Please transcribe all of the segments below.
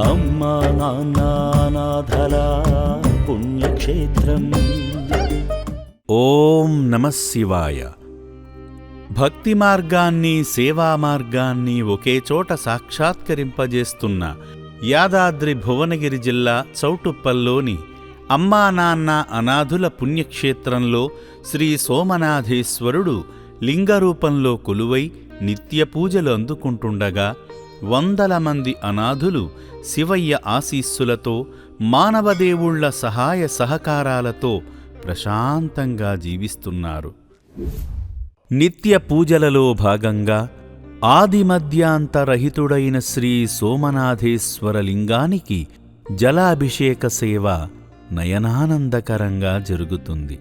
అమ్మా నాన్న అనాథల పుణ్యక్షేత్రం. ఓం నమః శివాయ. భక్తి మార్గాన్ని, సేవా మార్గాన్ని ఒకే చోట సాక్షాత్కరింపజేస్తున్న యాదాద్రి భువనగిరి జిల్లా చౌటుప్పల్లోని అమ్మా నాన్న అనాథుల పుణ్యక్షేత్రంలో శ్రీ సోమనాథేశ్వరుడు లింగరూపంలో కొలువై నిత్య పూజలు అందుకుంటుండగా వందల మంది అనాథులు శివయ్య ఆశీస్సులతో, మానవదేవుళ్ల సహాయ సహకారాలతో ప్రశాంతంగా జీవిస్తున్నారు. నిత్య పూజలలో భాగంగా ఆదిమధ్యాంతరహితుడైన శ్రీ సోమనాథేశ్వర లింగానికి జలాభిషేక సేవ నయనానందకరంగా జరుగుతుంది.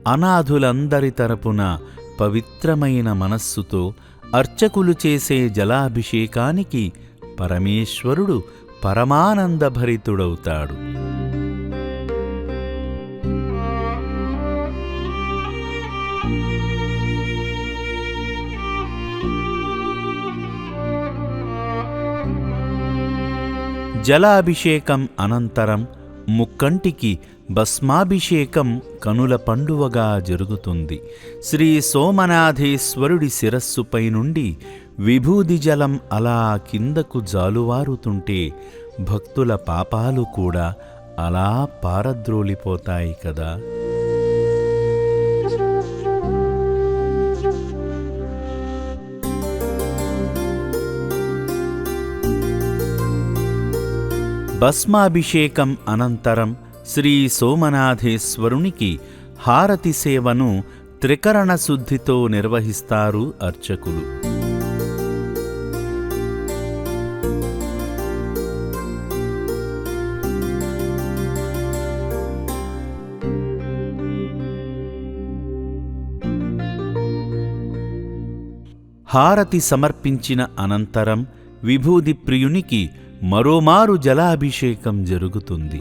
అనాథులందరి తరపున పవిత్రమైన మనస్సుతో అర్చకులు చేసే జలాభిషేకానికి పరమేశ్వరుడు పరమానందభరితుడవుతాడు. జలాభిషేకం అనంతరం ముక్కంటికి భస్మాభిషేకం కనుల పండువగా జరుగుతుంది. శ్రీ సోమనాథేశ్వరుడి శిరస్సుపై నుండి విభూది జలం అలా కిందకు జాలువారుతుంటే భక్తుల పాపాలు కూడా అలా పారద్రోలిపోతాయి కదా. భస్మాభిషేకం అనంతరం శ్రీ సోమనాథేశ్వరునికి హారతి సేవను త్రికరణ శుద్ధితో నిర్వహిస్తారు అర్చకులు. హారతి సమర్పించిన అనంతరం విభూది ప్రియునికి మరోమారు జలాభిషేకం జరుగుతుంది.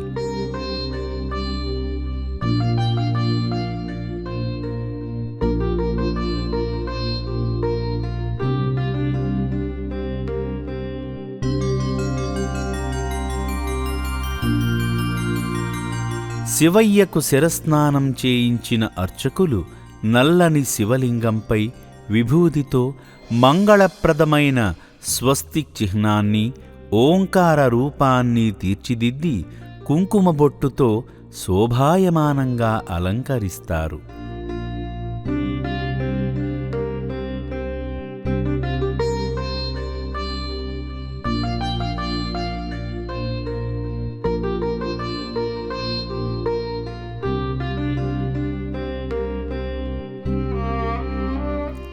శివయ్యకు శిరస్నానం చేయించిన అర్చకులు నల్లని శివలింగంపై విభూదితో మంగళప్రదమైన స్వస్తిక్ చిహ్నాన్ని, ఓంకార రూపాన్ని తీర్చిదిద్ది కుంకుమబొట్టుతో శోభాయమానంగా అలంకరిస్తారు.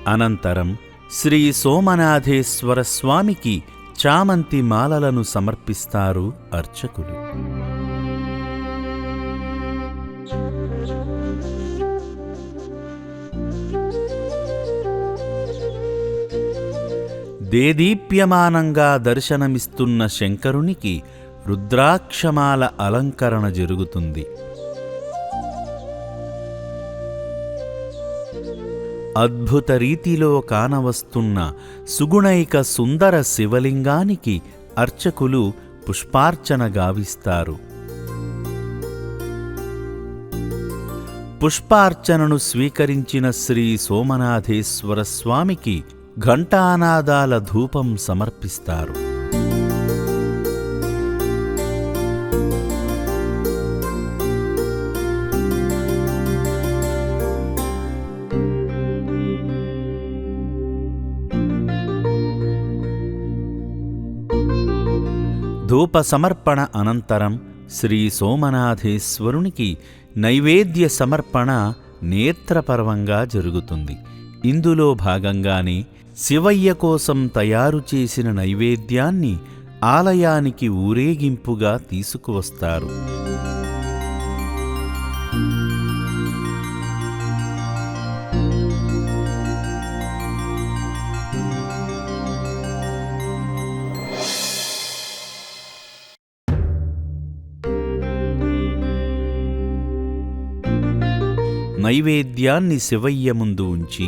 అనంతరం శ్రీ సోమనాథేశ్వర స్వామికి చామంతి మాలలను సమర్పిస్తారు అర్చకులు. దేదీప్యమానంగా దర్శనమిస్తున్న శంకరునికి రుద్రాక్షమాల అలంకరణ జరుగుతుంది. అద్భుత రీతిలో కానవస్తున్న సుగుణైక సుందర శివలింగానికి అర్చకులు పుష్పార్చన గావిస్తారు. పుష్పార్చనను స్వీకరించిన శ్రీ సోమనాథేశ్వర స్వామికి ఘంటానాదాల ధూపం సమర్పిస్తారు. ధూప సమర్పణ అనంతరం శ్రీ సోమనాథేశ్వరునికి నైవేద్య సమర్పణ నేత్రపర్వంగా జరుగుతుంది. ఇందులో భాగంగానే శివయ్య కోసం తయారు చేసిన నైవేద్యాన్ని ఆలయానికి ఊరేగింపుగా తీసుకువస్తారు. నైవేద్యాన్ని శివయ్య ముందు ఉంచి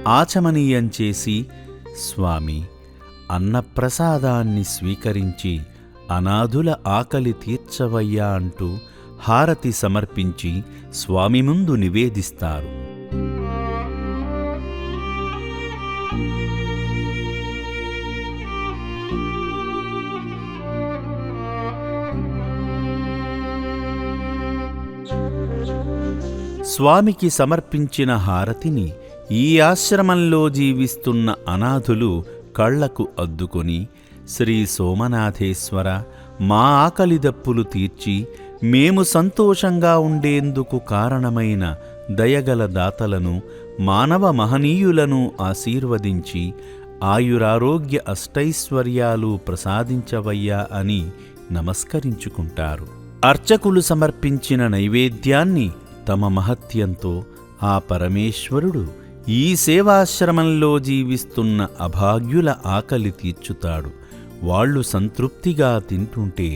ఆచమనీయం చేసి, స్వామి, అన్నప్రసాదాన్ని స్వీకరించి అనాథుల ఆకలి తీర్చవయ్యా అంటూ హారతి సమర్పించి స్వామి ముందు నివేదిస్తారు. స్వామికి సమర్పించిన హారతిని ఈ ఆశ్రమంలో జీవిస్తున్న అనాథులు కళ్లకు అద్దుకొని, శ్రీ సోమనాథేశ్వర, మా ఆకలి దప్పులు తీర్చి మేము సంతోషంగా ఉండేందుకు కారణమైన దయగల దాతలను, మానవ మహనీయులను ఆశీర్వదించి ఆయురారోగ్య అష్టైశ్వర్యాలు ప్రసాదించవయ్యా అని నమస్కరించుకుంటారు. అర్చకులు సమర్పించిన నైవేద్యాన్ని తమ మహత్యంతో ఆ పరమేశ్వరుడు ఈ సేవాశ్రమంలో జీవిస్తున్న అభాగ్యుల ఆకలి తీర్చుతాడు. వాళ్ళు సంతృప్తిగా తింటుంటే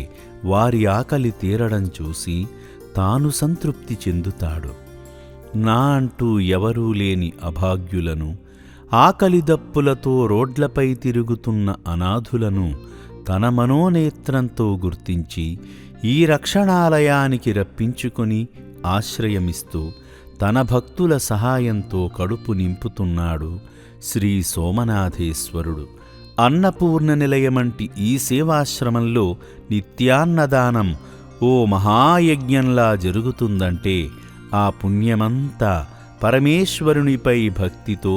వారి ఆకలి తీరడం చూసి తాను సంతృప్తి చెందుతాడు. నా అంటూ ఎవరూ లేని అభాగ్యులను, ఆకలి దప్పులతో రోడ్లపై తిరుగుతున్న అనాథులను తన మనోనేత్రంతో గుర్తించి ఈ రక్షణాలయానికి రప్పించుకొని ఆశ్రయమిస్తూ తన భక్తుల సహాయంతో కడుపు నింపుతున్నాడు శ్రీ సోమనాథేశ్వరుడు. అన్నపూర్ణ నిలయమంటి ఈ సేవాశ్రమంలో నిత్యాన్నదానం ఓ మహాయజ్ఞంలా జరుగుతుందంటే ఆ పుణ్యమంతా పరమేశ్వరునిపై భక్తితో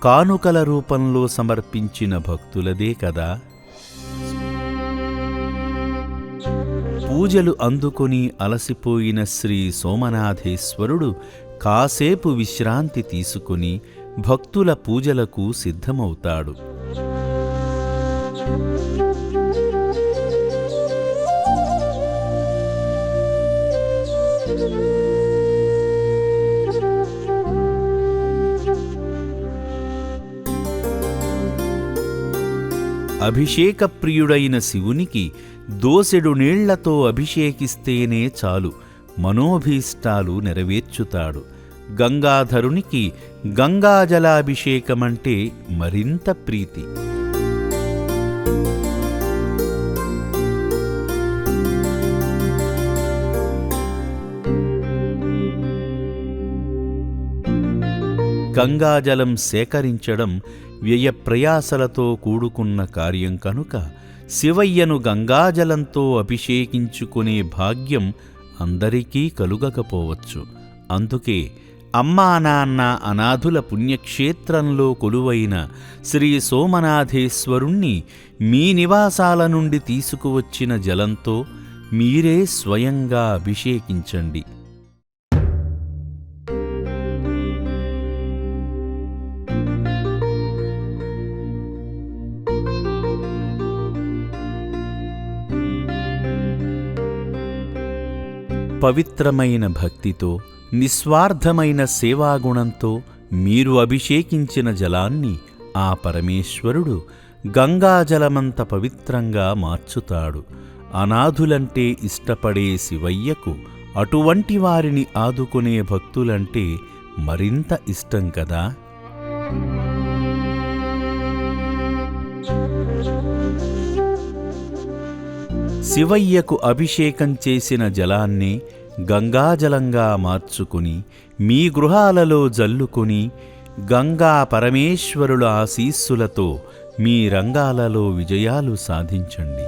కానుకల రూపంలో సమర్పించిన భక్తులదే కదా. పూజలు అందుకొని అలసిపోయిన శ్రీ సోమనాథేశ్వరుడు కాసేపు విశ్రాంతి తీసుకుని భక్తుల పూజలకు సిద్ధమవుతాడు. అభిషేక ప్రియుడైన శివునికి దోసెడు నీళ్లతో అభిషేకిస్తేనే చాలు, మనోభీష్టాలు నెరవేర్చుతాడు. గంగాధరునికి గంగాజలాభిషేకమంటే మరింత ప్రీతి. గంగాజలం సేకరించడం వ్యయప్రయాసలతో కూడుకున్న కార్యం కనుక శివయ్యను గంగాజలంతో అభిషేకించుకునే భాగ్యం అందరికీ కలుగకపోవచ్చు. అందుకే అమ్మా నాన్న అనాథుల పుణ్యక్షేత్రంలో కొలువైన శ్రీ సోమనాథేశ్వరుణ్ణి మీ నివాసాల నుండి తీసుకువచ్చిన జలంతో మీరే స్వయంగా అభిషేకించండి. పవిత్రమైన భక్తితో, నిస్వార్థమైన సేవాగుణంతో మీరు అభిషేకించిన జలాన్ని ఆ పరమేశ్వరుడు గంగాజలమంత పవిత్రంగా మార్చుతాడు. అనాథులంటే ఇష్టపడే శివయ్యకు అటువంటి వారిని ఆదుకునే భక్తులంటే మరింత ఇష్టం కదా. శివయ్యకు అభిషేకం చేసిన జలాన్ని గంగాజలంగా మార్చుకుని మీ గృహాలలో జల్లుకుని గంగా పరమేశ్వరుల ఆశీస్సులతో మీ రంగాలలో విజయాలు సాధించండి.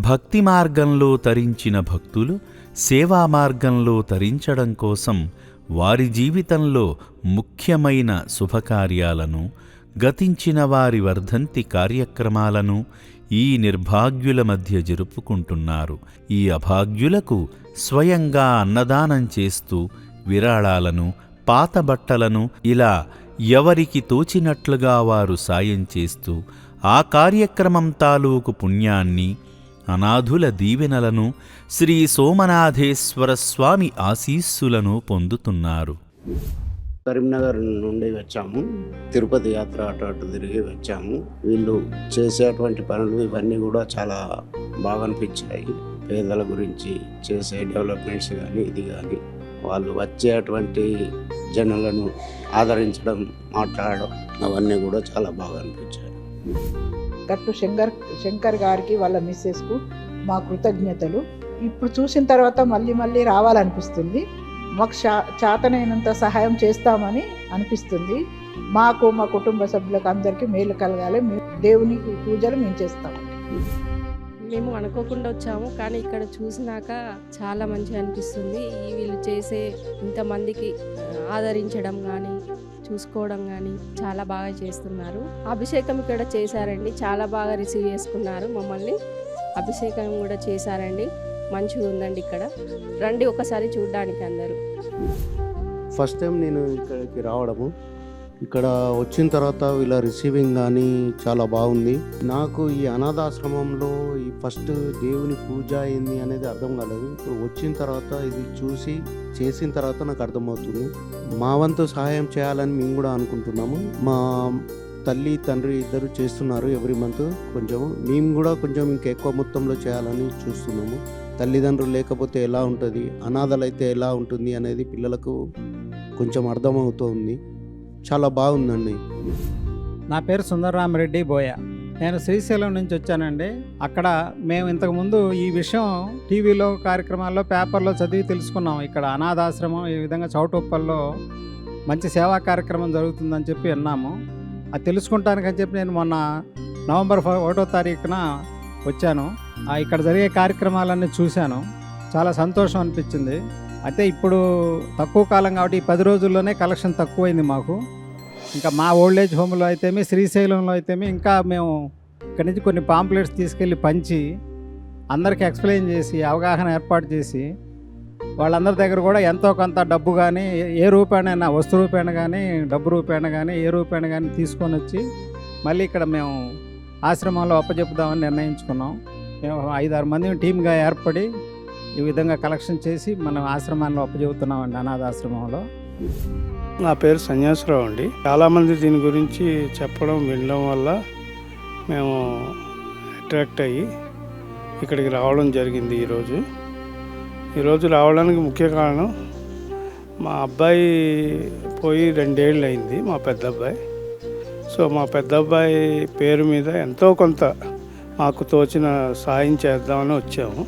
భక్తి మార్గంలో తరించిన భక్తులు సేవా మార్గంలో తరించడం కోసం వారి జీవితంలో ముఖ్యమైన శుభకార్యాలను, గతించిన వారి వర్ధంతి కార్యక్రమాలను ఈ నిర్భాగ్యుల మధ్య జరుపుకుంటున్నారు. ఈ అభాగ్యులకు స్వయంగా అన్నదానం చేస్తూ విరాళాలను, పాత బట్టలను ఇలా ఎవరికి తోచినట్లుగా వారు సాయం చేస్తూ ఆ కార్యక్రమం తాలూకు పుణ్యాన్ని, అనాథుల దీవెనలను, శ్రీ సోమనాథేశ్వర స్వామి ఆశీస్సులను పొందుతున్నారు. కరీంనగర్ నుండి వచ్చాము. తిరుపతి యాత్ర అటు తిరిగి వచ్చాము. వీళ్ళు చేసేటువంటి పనులు ఇవన్నీ కూడా చాలా బాగా అనిపించాయి. పేదల గురించి చేసే డెవలప్మెంట్స్ కానీ ఇది కానీ వాళ్ళు వచ్చేటువంటి జనులను ఆదరించడం, మాట్లాడడం అవన్నీ కూడా చాలా బాగా అనిపించాయి. గట్టు శంకర్ గారికి వాళ్ళ మిస్సెస్కు మా కృతజ్ఞతలు. ఇప్పుడు చూసిన తర్వాత మళ్ళీ రావాలనిపిస్తుంది. మాకు చేతనైనంత సహాయం చేస్తామని అనిపిస్తుంది. మాకు, మా కుటుంబ సభ్యులకు అందరికీ మేలు కలగాలి. దేవుని పూజలు మేము చేస్తామండి. మేము అనుకోకుండా వచ్చాము, కానీ ఇక్కడ చూసినాక చాలా మంచిగా అనిపిస్తుంది. వీళ్ళు చేసే ఇంతమందికి ఆదరించడం కానీ చూసుకోవడం కానీ చాలా బాగా చేస్తున్నారు. అభిషేకం ఇక్కడ చేశారండి, చాలా బాగా రిసీవ్ చేసుకున్నారు మమ్మల్ని. అభిషేకం కూడా చేశారండి, మంచిగా ఉందండి. ఇక్కడ రండి ఒకసారి చూడడానికి అందరూ. ఫస్ట్ టైం నేను ఇక్కడికి రావడము, ఇక్కడ వచ్చిన తర్వాత వీళ్ళ రిసీవింగ్ కానీ చాలా బాగుంది. నాకు ఈ అనాథాశ్రమంలో ఈ ఫస్ట్ దేవుని పూజ ఏంది అనేది అర్థం కాలేదు. ఇప్పుడు వచ్చిన తర్వాత ఇది చూసి చేసిన తర్వాత నాకు అర్థమవుతుంది. మా వంతు సహాయం చేయాలని మేము కూడా అనుకుంటున్నాము. మా తల్లి తండ్రి ఇద్దరు చేస్తున్నారు ఎవ్రీ మంత్. మేము కూడా కొంచెం ఇంకా ఎక్కువ మొత్తంలో చేయాలని చూస్తున్నాము. తల్లిదండ్రులు లేకపోతే ఎలా ఉంటుంది, అనాథలైతే ఎలా ఉంటుంది అనేది పిల్లలకు కొంచెం అర్థమవుతుంది. చాలా బాగుందండి. నా పేరు సుందరరామరెడ్డి బోయ. నేను శ్రీశైలం నుంచి వచ్చానండి. అక్కడ మేము ఇంతకుముందు ఈ విషయం టీవీలో కార్యక్రమాల్లో పేపర్లో చదివి తెలుసుకున్నాం. ఇక్కడ అనాథాశ్రమం ఈ విధంగా చౌటుప్పల్లో మంచి సేవా కార్యక్రమం జరుగుతుందని చెప్పి విన్నాము. అది తెలుసుకుంటానికని చెప్పి నేను మొన్న నవంబర్ 1వ తారీఖున వచ్చాను. ఇక్కడ జరిగే కార్యక్రమాలన్నీ చూశాను. చాలా సంతోషం అనిపించింది. అయితే ఇప్పుడు తక్కువ కాలం కాబట్టి ఈ 10 రోజుల్లోనే కలెక్షన్ తక్కువైంది మాకు. ఇంకా మా ఓల్డ్ ఏజ్ హోమ్లో అయితేమి, శ్రీశైలంలో అయితేమి ఇంకా మేము ఇక్కడి నుంచి కొన్ని పాంప్లెట్స్ తీసుకెళ్ళి పంచి అందరికీ ఎక్స్ప్లెయిన్ చేసి అవగాహన ఏర్పాటు చేసి వాళ్ళందరి దగ్గర కూడా ఎంతో కొంత డబ్బు కానీ ఏ రూపాయనైనా, వస్తు రూపాయన కానీ డబ్బు రూపాయన కానీ ఏ రూపాయన కానీ తీసుకొని వచ్చి మళ్ళీ ఇక్కడ మేము ఆశ్రమంలో అప్పచెప్పుదామని నిర్ణయించుకున్నాం. మేము 5-6 మంది టీమ్గా ఏర్పడి ఈ విధంగా కలెక్షన్ చేసి మనం ఆశ్రమాన్ని అప్పచెబుతున్నామండి, అనాథాశ్రమంలో. నా పేరు సన్యాసరావు అండి. చాలామంది దీని గురించి చెప్పడం వినడం వల్ల మేము అట్రాక్ట్ అయ్యి ఇక్కడికి రావడం జరిగింది. ఈరోజు రావడానికి ముఖ్య కారణం మా అబ్బాయి పోయి 2 ఏళ్ళు అయింది, మా పెద్ద అబ్బాయి. సో మా పెద్ద అబ్బాయి పేరు మీద ఎంతో కొంత మాకు తోచిన సాయం చేద్దామని వచ్చాము.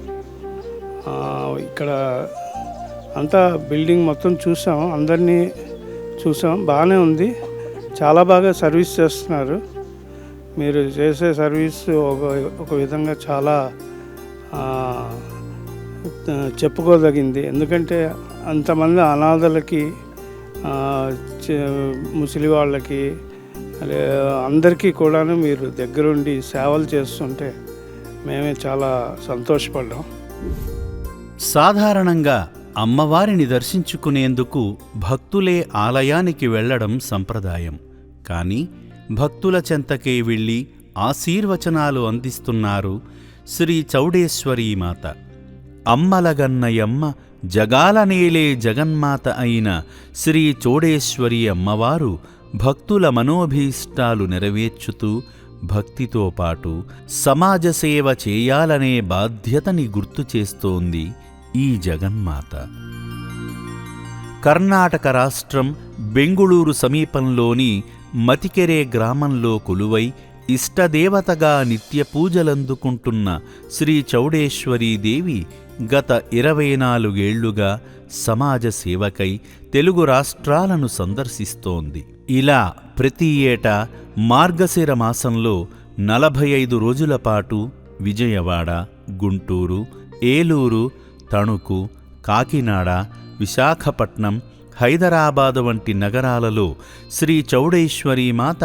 ఇక్కడ అంతా బిల్డింగ్ మొత్తం చూసాము, అందరినీ చూసాం, బాగానే ఉంది. చాలా బాగా సర్వీస్ చేస్తున్నారు. మీరు చేసే సర్వీస్ ఒక విధంగా చాలా చెప్పుకోదగింది. ఎందుకంటే అంతమంది అనాథలకి, ముసలి వాళ్ళకి, అందరికీ కూడాను మీరు దగ్గరుండి సేవలు చేస్తుంటే మేమే చాలా సంతోషపడ్డాం. సాధారణంగా అమ్మవారిని దర్శించుకునేందుకు భక్తులే ఆలయానికి వెళ్లడం సంప్రదాయం. కానీ భక్తుల చెంతకే వెళ్ళి ఆశీర్వచనాలు అందిస్తున్నారు శ్రీ చౌడేశ్వరీమాత. అమ్మలగన్నయమ్మ జగాలనేలే జగన్మాత అయిన శ్రీ చౌడేశ్వరి అమ్మవారు భక్తుల మనోభీష్టాలు నెరవేర్చుతూ భక్తితో పాటు సమాజ సేవ చేయాలనే బాధ్యతని గుర్తు చేస్తోంది ఈ జగన్మాత. కర్ణాటక రాష్ట్రం బెంగుళూరు సమీపంలోని మతికెరే గ్రామంలో కొలువై ఇష్టదేవతగా నిత్య పూజలందుకుంటున్న శ్రీ చౌడేశ్వరీదేవి గత 24 ఏళ్లుగా సమాజ సేవకై తెలుగు రాష్ట్రాలను సందర్శిస్తోంది. ఇలా ప్రతి ఏటా మార్గశిర మాసంలో 45 రోజుల పాటు విజయవాడ, గుంటూరు, ఏలూరు, తణుకు, కాకినాడ, విశాఖపట్నం, హైదరాబాదు వంటి నగరాలలో శ్రీ చౌడేశ్వరీమాత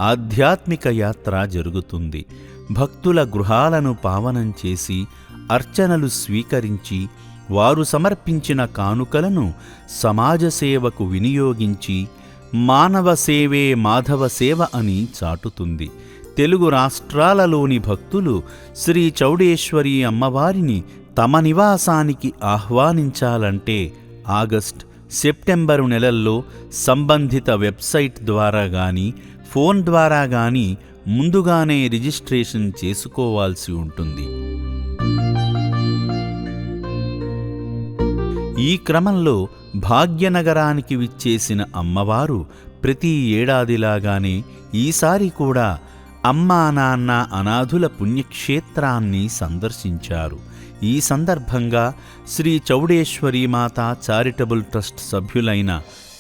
ఆధ్యాత్మిక యాత్ర జరుగుతుంది. భక్తుల గృహాలను పావనం చేసి అర్చనలు స్వీకరించి వారు సమర్పించిన కానుకలను సమాజ సేవకు వినియోగించి మానవ సేవే మాధవ సేవ అని చాటుతుంది. తెలుగు రాష్ట్రాలలోని భక్తులు శ్రీ చౌడేశ్వరి అమ్మవారిని తమ నివాసానికి ఆహ్వానించాలంటే ఆగస్ట్, సెప్టెంబరు నెలల్లో సంబంధిత వెబ్సైట్ ద్వారా గాని ఫోన్ ద్వారా గాని ముందుగానే రిజిస్ట్రేషన్ చేసుకోవాల్సి ఉంటుంది. ఈ క్రమంలో భాగ్యనగరానికి విచ్చేసిన అమ్మవారు ప్రతి ఏడాదిలాగానే ఈసారి కూడా అమ్మా నాన్న అనాథుల పుణ్యక్షేత్రాన్ని సందర్శించారు. ఈ సందర్భంగా శ్రీ చౌడేశ్వరీ మాతా చారిటబుల్ ట్రస్ట్ సభ్యులైన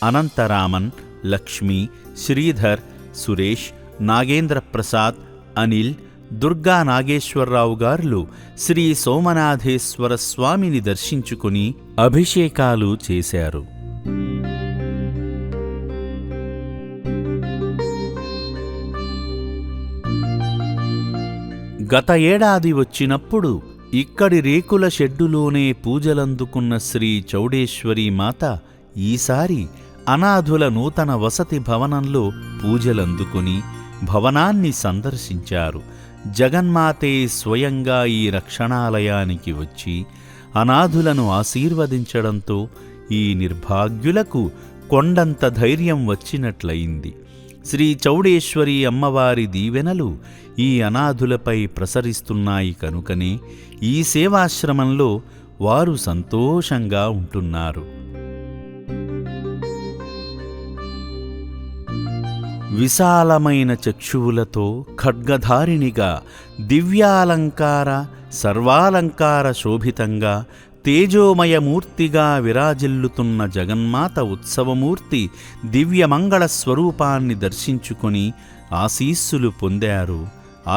అనంతరామన్, లక్ష్మి, శ్రీధర్, సురేష్, నాగేంద్ర ప్రసాద్, అనిల్, దుర్గా నాగేశ్వరరావు గారులు శ్రీ సోమనాథేశ్వర స్వామిని దర్శించుకుని అభిషేకాలు చేశారు. గత ఏడాది వచ్చినప్పుడు ఇక్కడి రేకుల షెడ్డులోనే పూజలందుకున్న శ్రీ చౌడేశ్వరీ మాత ఈసారి అనాథుల నూతన వసతి భవనంలో పూజలందుకుని భవనాన్ని సందర్శించారు. జగన్మాతే స్వయంగా ఈ రక్షణాలయానికి వచ్చి అనాథులను ఆశీర్వదించడంతో ఈ నిర్భాగ్యులకు కొండంత ధైర్యం వచ్చినట్లయింది. శ్రీ చౌడేశ్వరి అమ్మవారి దీవెనలు ఈ అనాథులపై ప్రసరిస్తున్నాయి కనుకనే ఈ సేవాశ్రమంలో వారు సంతోషంగా ఉంటున్నారు. విశాలమైన చక్షువులతో ఖడ్గధారిణిగా దివ్యాలంకార సర్వాలంకార శోభితంగా తేజోమయమూర్తిగా విరాజిల్లుతున్న జగన్మాత ఉత్సవమూర్తి దివ్యమంగళ స్వరూపాన్ని దర్శించుకొని ఆశీస్సులు పొందారు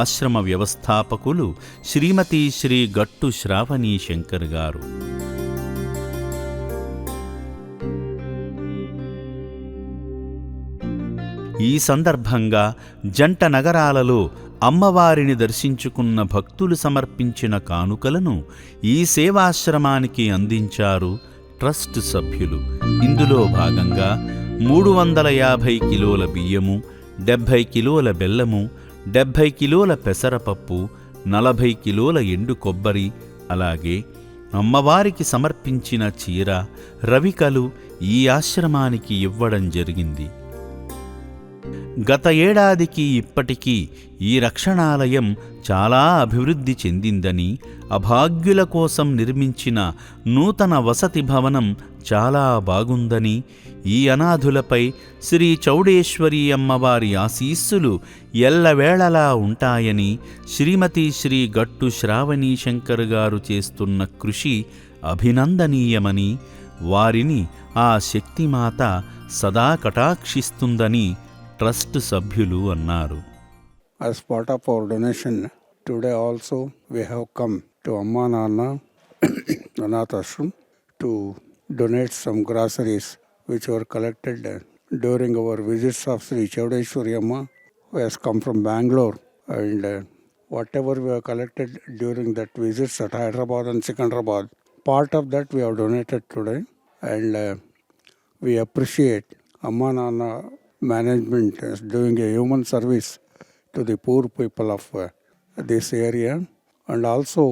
ఆశ్రమ వ్యవస్థాపకులు శ్రీమతి శ్రీ గట్టు శ్రావణీ శంకర్ గారు. ఈ సందర్భంగా జంట నగరాలలో అమ్మవారిని దర్శించుకున్న భక్తులు సమర్పించిన కానుకలను ఈ సేవాశ్రమానికి అందించారు ట్రస్ట్ సభ్యులు. ఇందులో భాగంగా 350 కిలోల బియ్యము, 70 కిలోల బెల్లము, 70 కిలోల పెసరపప్పు, 40 కిలోల ఎండు కొబ్బరి, అలాగే అమ్మవారికి సమర్పించిన చీర, రవికలు ఈ ఆశ్రమానికి ఇవ్వడం జరిగింది. గత ఏడాదికి ఇప్పటికీ ఈ రక్షణాలయం చాలా అభివృద్ధి చెందిందని, అభాగ్యుల కోసం నిర్మించిన నూతన వసతి భవనం చాలా బాగుందని, ఈ అనాథులపై శ్రీ చౌడేశ్వరి అమ్మవారి ఆశీస్సులు ఎల్లవేళలా ఉంటాయని శ్రీమతి శ్రీ గట్టు శ్రావణీ శంకర్ గారు చేస్తున్న కృషి అభినందనీయమని, వారిని ఆ శక్తిమాత సదా కటాక్షిస్తుందని ట్రస్ట్ సభ్యులు అన్నారు. As part of our donation, today also we have come to Amma Nana Anath Ashram to donate some groceries which were collected during our visits of Sri Chaudeshwari Amma, who has come from Bangalore, and whatever we have collected during that visits at Hyderabad and Secunderabad, part of that we have donated today, and we appreciate Amma Nana management is doing a human service to the poor people of this area. And also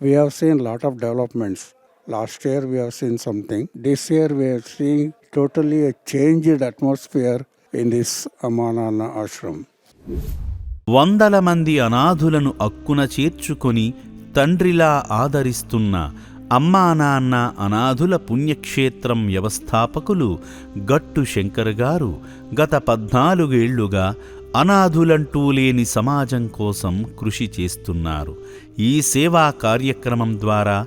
we have seen lot of developments. Last year we have seen something. This year we are seeing totally a changed atmosphere in this Amma Nana ashram. వందల మంది అనాథులను అక్కున చేర్చుకొని తండ్రిలా ఆదరిస్తున్న అమ్మా నాన్న అనాథుల పుణ్యక్షేత్రం వ్యవస్థాపకులు గట్టు శంకర్ గారు గత 14 ఏళ్లుగా అనాథులంటూ లేని సమాజం కోసం కృషి చేస్తున్నారు. ఈ సేవా కార్యక్రమం ద్వారా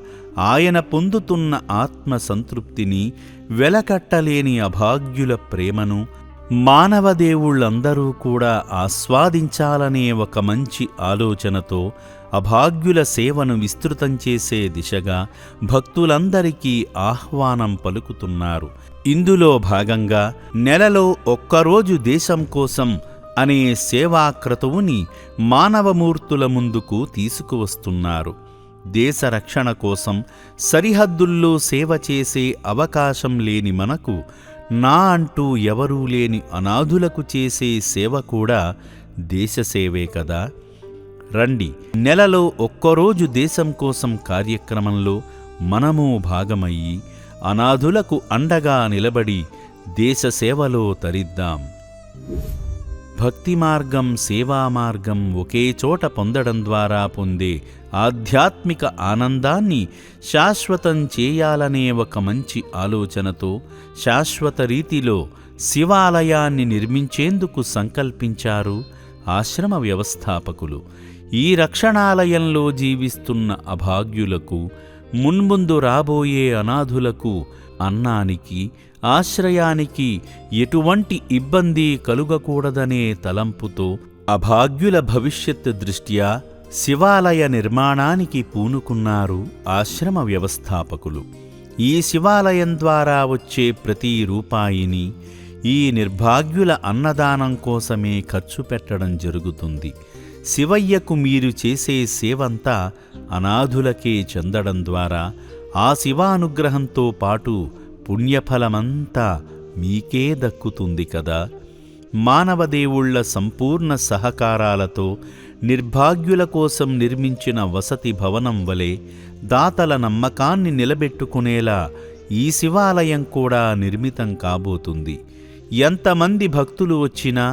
ఆయన పొందుతున్న ఆత్మ సంతృప్తిని, వెలకట్టలేని అభాగ్యుల ప్రేమను మానవదేవుళ్ళందరూ కూడా ఆస్వాదించాలనే ఒక మంచి ఆలోచనతో అభాగ్యుల సేవను విస్తృతం చేసే దిశగా భక్తులందరికీ ఆహ్వానం పలుకుతున్నారు. ఇందులో భాగంగా నెలలో ఒక్కరోజు దేశం కోసం అనే సేవాక్రతువుని మానవమూర్తుల ముందుకు తీసుకువస్తున్నారు. దేశ రక్షణ కోసం సరిహద్దుల్లో సేవ చేసే అవకాశం లేని మనకు నా అంటూ ఎవరూ లేని అనాథులకు చేసే సేవ కూడా దేశసేవే కదా. రండి, నెలలో ఒక్కరోజు దేశం కోసం కార్యక్రమంలో మనము భాగమయ్యి అనాథులకు అండగా నిలబడి దేశసేవలో తరిద్దాం. భక్తి మార్గం, సేవా మార్గం ఒకే చోట పొందడం ద్వారా పొందే ఆధ్యాత్మిక ఆనందాన్ని శాశ్వతం చేయాలనే ఒక మంచి ఆలోచనతో శాశ్వత రీతిలో శివాలయాన్ని నిర్మించేందుకు సంకల్పించారు ఆశ్రమ వ్యవస్థాపకులు. ఈ రక్షణాలయంలో జీవిస్తున్న అభాగ్యులకు, మున్ముందు రాబోయే అనాథులకు అన్నానికి, ఆశ్రయానికి ఎటువంటి ఇబ్బంది కలుగకూడదనే తలంపుతో అభాగ్యుల భవిష్యత్తు దృష్ట్యా శివాలయ నిర్మాణానికి పూనుకున్నారు ఆశ్రమ వ్యవస్థాపకులు. ఈ శివాలయం ద్వారా వచ్చే ప్రతి రూపాయిని ఈ నిర్భాగ్యుల అన్నదానం కోసమే ఖర్చు పెట్టడం జరుగుతుంది. శివయ్యకు మీరు చేసే సేవంతా అనాథులకే చెందడం ద్వారా ఆ శివానుగ్రహంతో పాటు పుణ్యఫలమంతా మీకే దక్కుతుంది కదా. మానవదేవుళ్ల సంపూర్ణ సహకారాలతో నిర్భాగ్యుల కోసం నిర్మించిన వసతి భవనం వలె దాతల నమ్మకాన్ని నిలబెట్టుకునేలా ఈ శివాలయం కూడా నిర్మితం కాబోతుంది. ఎంతమంది భక్తులు వచ్చినా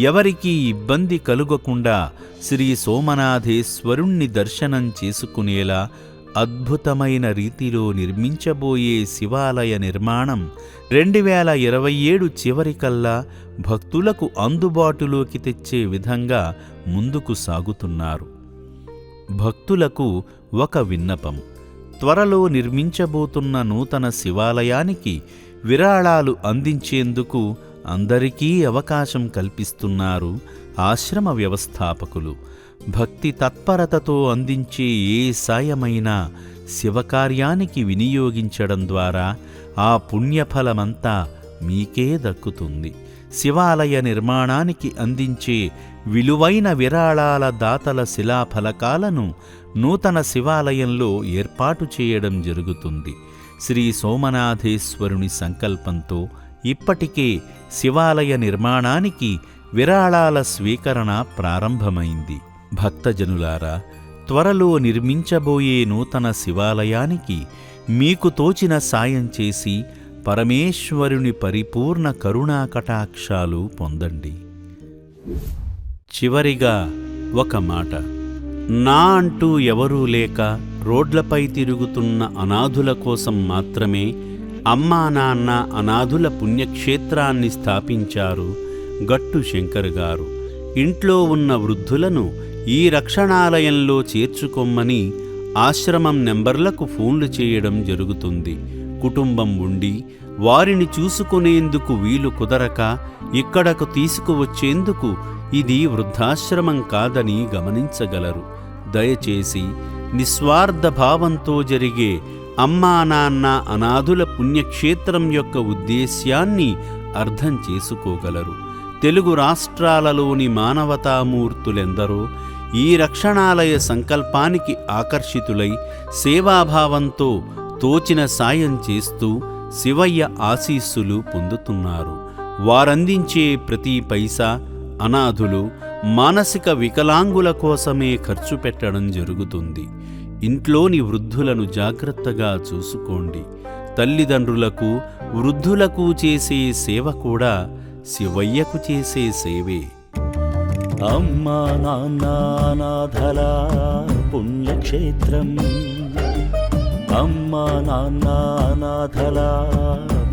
ఎవరికీ ఇబ్బంది కలుగకుండా శ్రీ సోమనాథేశ్వరుణ్ణి దర్శనం చేసుకునేలా అద్భుతమైన రీతిలో నిర్మించబోయే శివాలయ నిర్మాణం 2027 చివరికల్లా భక్తులకు అందుబాటులోకి తెచ్చే విధంగా ముందుకు సాగుతున్నారు. భక్తులకు ఒక విన్నపం: త్వరలో నిర్మించబోతున్న నూతన శివాలయానికి విరాళాలు అందించేందుకు అందరికీ అవకాశం కల్పిస్తున్నారు ఆశ్రమ వ్యవస్థాపకులు. భక్తి తత్పరతతో అందించే ఏ సాయమైనా శివకార్యానికి వినియోగించడం ద్వారా ఆ పుణ్యఫలమంతా మీకే దక్కుతుంది. శివాలయ నిర్మాణానికి అందించే విలువైన విరాళాల దాతల శిలాఫలకాలను నూతన శివాలయంలో ఏర్పాటు చేయడం జరుగుతుంది. శ్రీ సోమనాథేశ్వరుని సంకల్పంతో ఇప్పటికే శివాలయ నిర్మాణానికి విరాళాల స్వీకరణ ప్రారంభమైంది. భక్తజనులారా, త్వరలో నిర్మించబోయే నూతన శివాలయానికి మీకు తోచిన సాయం చేసి పరమేశ్వరుని పరిపూర్ణ కరుణా కటాక్షాలు పొందండి. చివరిగా ఒక మాట: నా అంటూ ఎవరూ లేక రోడ్లపై తిరుగుతున్న అనాథుల కోసం మాత్రమే అమ్మా నాన్న అనాథుల పుణ్యక్షేత్రాన్ని స్థాపించారు గట్టు శంకర్ గారు. ఇంట్లో ఉన్న వృద్ధులను ఈ రక్షణాలయంలో చేర్చుకొమ్మని ఆశ్రమం నెంబర్లకు ఫోన్లు చేయడం జరుగుతుంది. కుటుంబం ఉండి వారిని చూసుకునేందుకు వీలు కుదరక ఇక్కడకు తీసుకువచ్చేందుకు ఇది వృద్ధాశ్రమం కాదని గమనించగలరు. దయచేసి నిస్వార్థ భావంతో జరిగే అమ్మా నాన్న అనాథుల పుణ్యక్షేత్రం యొక్క ఉద్దేశ్యాన్ని అర్థం చేసుకోగలరు. తెలుగు రాష్ట్రాలలోని మానవతామూర్తులెందరో ఈ రక్షణాలయ సంకల్పానికి ఆకర్షితులై సేవాభావంతో తోచిన సాయం చేస్తూ శివయ్య ఆశీస్సులు పొందుతున్నారు. వారందించే ప్రతి పైసా అనాథులు, మానసిక వికలాంగుల కోసమే ఖర్చు పెట్టడం జరుగుతుంది. ఇంట్లోని వృద్ధులను జాగ్రత్తగా చూసుకోండి. తల్లిదండ్రులకు, వృద్ధులకు చేసే సేవ కూడా శివయ్యకు చేసే సేవే. అమ్మా నాన్న అనాథల పుణ్యక్షేత్రం, అమ్మా నాన్న అనాథల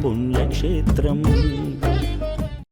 పుణ్యక్షేత్రం.